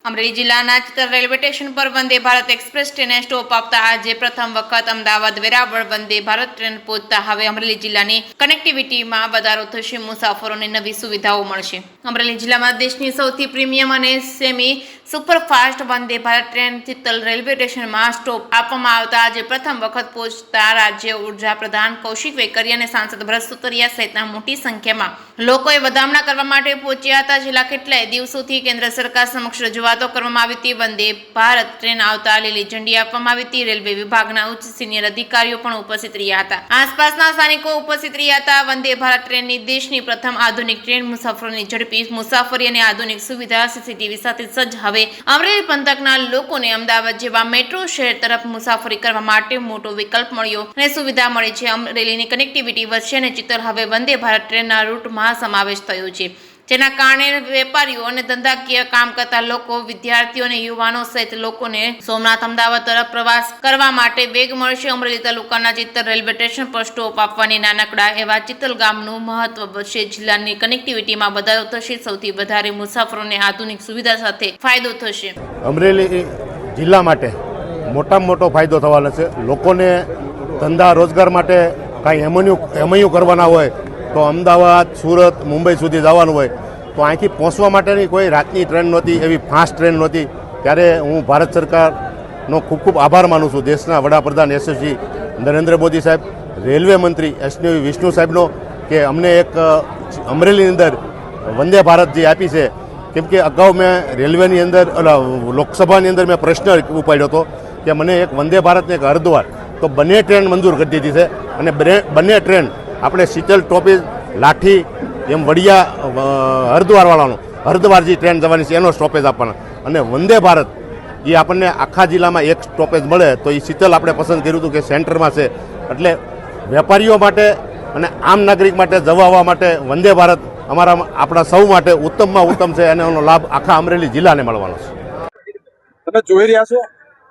અમરેલી જિલ્લાના Chital railway station પર Vande Bharat express ટ્રેને stop આપતા આજે પ્રથમ વખત અમદાવાદ વેરાવળ વંદે ભારત ટ્રેન પહોંચતા હવે અમરેલી જિલ્લાની કનેક્ટિવિટીમાં વધારો થશે, મુસાફરોને નવી સુવિધાઓ મળશે। અમરેલી જિલ્લામાં દેશની સૌથી પ્રીમિયમ અને semi superfast Vande Bharat train Chital railway સ્ટેશનમાં સ્ટોપ આપવામાં આવતા આજે પ્રથમ વખત પહોંચતા રાજ્ય ઉર્જા પ્રધાન કૌશિક વેકરિયા અને સાંસદ ભરત સુતરિયા સહિતના મોટી સંખ્યામાં લોકોએ વધામણા કરવા માટે પહોંચ્યા હતા। છેલ્લા કેટલાય દિવસોથી કેન્દ્ર સરકાર સમક્ષ રજૂઆતો કરવામાં આવી હતી। વંદે ભારત ટ્રેન આવતા લીલી ઝંડી આપવામાં આવી હતી। રેલવે વિભાગના ઉચ્ચ સિનિયર અધિકારીઓ પણ ઉપસ્થિત રહ્યા હતા। આસપાસના સ્થાનિકો ઉપસ્થિત રહ્યા હતા। વંદે ભારત ટ્રેનની દેશની પ્રથમ આધુનિક ટ્રેન મુસાફરોની ઝડપી મુસાફરી અને આધુનિક સુવિધા સીસીટીવી સાથે સજ્જ હવે અમરેલી પંથકના લોકોને અમદાવાદ જેવા મેટ્રો શહેર તરફ મુસાફરી કરવા માટે મોટો વિકલ્પ મળ્યો અને સુવિધા મળી છે। અમરેલીની કનેક્ટિવિટી વધશે અને ચિત્તલ હવે વંદે ભારત ટ્રેનના રૂટમાં સમાવેશ થયો છે, જેના કારણે વેપારીઓ અને ધંધાકીય કામ કરતા લોકો, વિદ્યાર્થીઓ અને યુવાનો સહિત લોકોને સોમનાથ અમદાવાદ તરફ પ્રવાસ કરવા માટે વેગ મળશે। અમરેલી તાલુકાના ચિત્તલ રેલવે સ્ટેશન પર સ્ટોપ આપવાની નાનકડા એવા ચિત્તલ ગામનું મહત્વ વધશે। જિલ્લાની કનેક્ટિવિટીમાં વધારો થશે, સૌથી વધારે મુસાફરોને આધુનિક સુવિધા સાથે ફાયદો થશે। અમરેલી જિલ્લા માટે મોટામાં મોટો ફાયદો થવાનો છે। લોકોને ધંધા રોજગાર માટે કાંઈ એમયુ કરવાના હોય તો અમદાવાદ, સુરત, મુંબઈ સુધી જવાનું હોય તો અહીંથી પહોંચવા માટેની કોઈ રાતની ટ્રેન નહોતી, એવી ફાસ્ટ ટ્રેન નહોતી। ત્યારે હું ભારત સરકારનો ખૂબ ખૂબ આભાર માનું છું, દેશના વડાપ્રધાન યશસ્વી નરેન્દ્ર મોદી સાહેબ, રેલવે મંત્રી એસવી વિષ્ણુ સાહેબનો, કે અમને એક અમરેલીની અંદર વંદે ભારત જે આપી છે। કેમ કે અગાઉ મેં રેલવેની અંદર લોકસભાની અંદર મેં પ્રશ્ન ઉપાડ્યો હતો કે મને એક વંદે ભારતને એક હરિદ્વાર, તો બંને ટ્રેન મંજૂર કરી દીધી છે અને બંને ટ્રેન આપણે શીતલ ટોપી લાઠી એમ વડિયા હરિદ્વાર જે ટ્રેન જવાની છે એનો સ્ટોપેજ આપવાના, અને વંદે ભારત એ આપણને આખા જિલ્લામાં એક સ્ટોપેજ મળે તો એ શીતલ આપણે પસંદ કર્યું હતું કે સેન્ટરમાં છે। એટલે વેપારીઓ માટે અને આમ નાગરિક માટે જવા આવવા માટે વંદે ભારત આપણા સૌ માટે ઉત્તમમાં ઉત્તમ છે અને એનો લાભ આખા અમરેલી જિલ્લાને મળવાનો છે। તમે જોઈ રહ્યા છો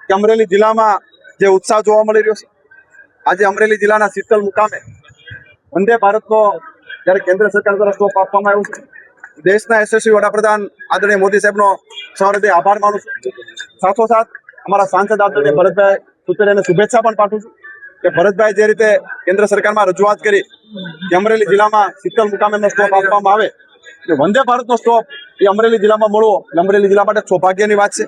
કે અમરેલી જિલ્લામાં જે ઉત્સાહ જોવા મળી રહ્યો છે। આજે અમરેલી જિલ્લાના શીતલ મુકામે વંદે ભારતનો જ્યારે કેન્દ્ર સરકાર દ્વારા સ્ટોપ આપવામાં આવ્યો છે, દેશના યશસ્વી વડાપ્રધાન આદરણીય મોદી સાહેબનો સહૃદય આભાર માનું છું। સાથોસાથ અમારા સાંસદ આદરણીય ભરતભાઈ સુતરિયાને શુભેચ્છા પણ પાઠવું છું કે ભરતભાઈ જે રીતે કેન્દ્ર સરકારમાં રજૂઆત કરી કે અમરેલી જિલ્લામાં શીતલ મુકામેનો સ્ટોપ આપવામાં આવે, વંદે ભારતનો સ્ટોપ એ અમરેલી જિલ્લામાં મળવો એટલે અમરેલી જિલ્લા માટે સૌભાગ્યની વાત છે।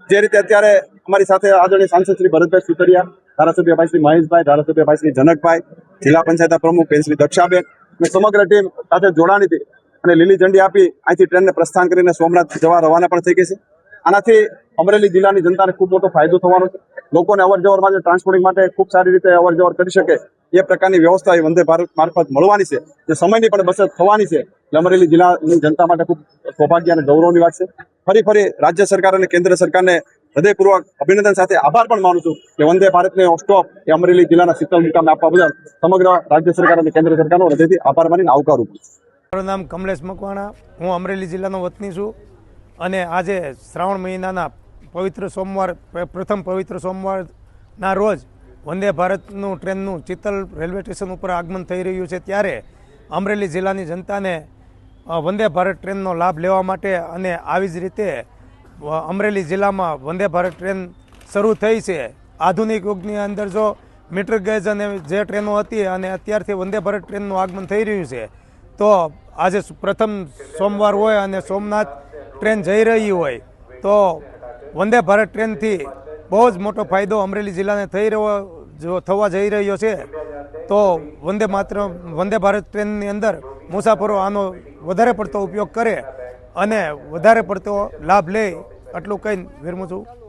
જે રીતે અત્યારે અમારી સાથે આદરણીય સાંસદ શ્રી ભરતભાઈ સુતરિયા, ધારાસભ્ય ભાઈ શ્રી મહેશભાઈ, ધારાસભ્ય ભાઈ શ્રી જનકભાઈ, જિલ્લા પંચાયત પ્રમુખ બેન શ્રી દક્ષાબેન અને સમગ્ર ટીમ સાથે જોડાણી હતી અને લીલી ઝંડી આપી અહીંથી ટ્રેનને પ્રસ્થાન કરીને સોમનાથ જવા રવાના પણ થઈ ગઈ છે। આનાથી અમરેલી જિલ્લાની જનતાને ખૂબ મોટો ફાયદો થવાનો છે। લોકોને અવરજવર માટે ટ્રાન્સપોર્ટિંગ માટે ખૂબ સારી રીતે અવરજવર કરી શકે એ પ્રકારની વ્યવસ્થા એ વંદે ભારત મારફત મળવાની છે, જે સમયની પણ બચત થવાની છે। એટલે અમરેલી જિલ્લાની જનતા માટે ખૂબ સૌભાગ્ય અને ગૌરવની વાત છે। ફરી રાજ્ય સરકાર અને કેન્દ્ર સરકારને હૃદયપૂર્વક અભિનંદન સાથે આભાર પણ માનું છું કે વંદે ભારતને સ્ટોપ એ અમરેલી જિલ્લાના શીતલ મુકામે આપવા બદલ સમગ્ર રાજ્ય સરકાર અને કેન્દ્ર સરકારનો હૃદયથી આભાર માનીને આવકારું છું। મારું નામ કમલેશ મકવાણા, હું અમરેલી જિલ્લાનો વતની છું અને આજે શ્રાવણ મહિનાના પ્રથમ પવિત્ર સોમવારના રોજ વંદે ભારતનું ટ્રેનનું ચિત્તલ રેલવે સ્ટેશન ઉપર આગમન થઈ રહ્યું છે। ત્યારે અમરેલી જિલ્લાની જનતાને વંદે ભારત ટ્રેનનો લાભ લેવા માટે અને આવી જ રીતે અમરેલી જિલ્લામાં વંદે ભારત ટ્રેન શરૂ થઈ છે। આધુનિક યુગની અંદર જો મીટર ગેજ અને જે ટ્રેનો હતી અને અત્યારથી વંદે ભારત ટ્રેનનું આગમન થઈ રહ્યું છે, તો આજે પ્રથમ સોમવાર હોય અને સોમનાથ ટ્રેન જઈ રહી હોય તો વંદે ભારત ટ્રેનથી બહુ જ મોટો ફાયદો અમરેલી જિલ્લાને થવા જઈ રહ્યો છે। તો વંદે ભારત ટ્રેનની અંદર મુસાફરો આનો વધારે પડતો ઉપયોગ કરે અને વધારે પડતો લાભ લે, આટલું કહીને વિરમું છું।